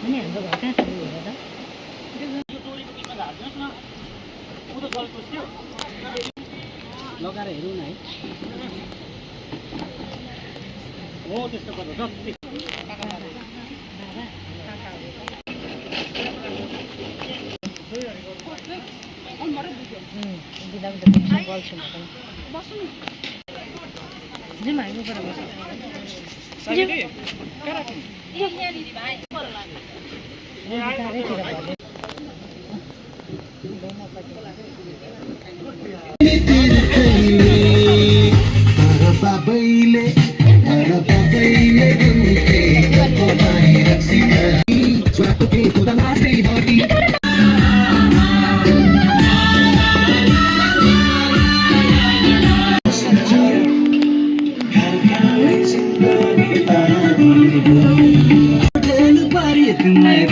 अनि हाम्रो घर कहाँ छ हेर त लगाएर हेरौँ न है हो त्यस्तो गर्नु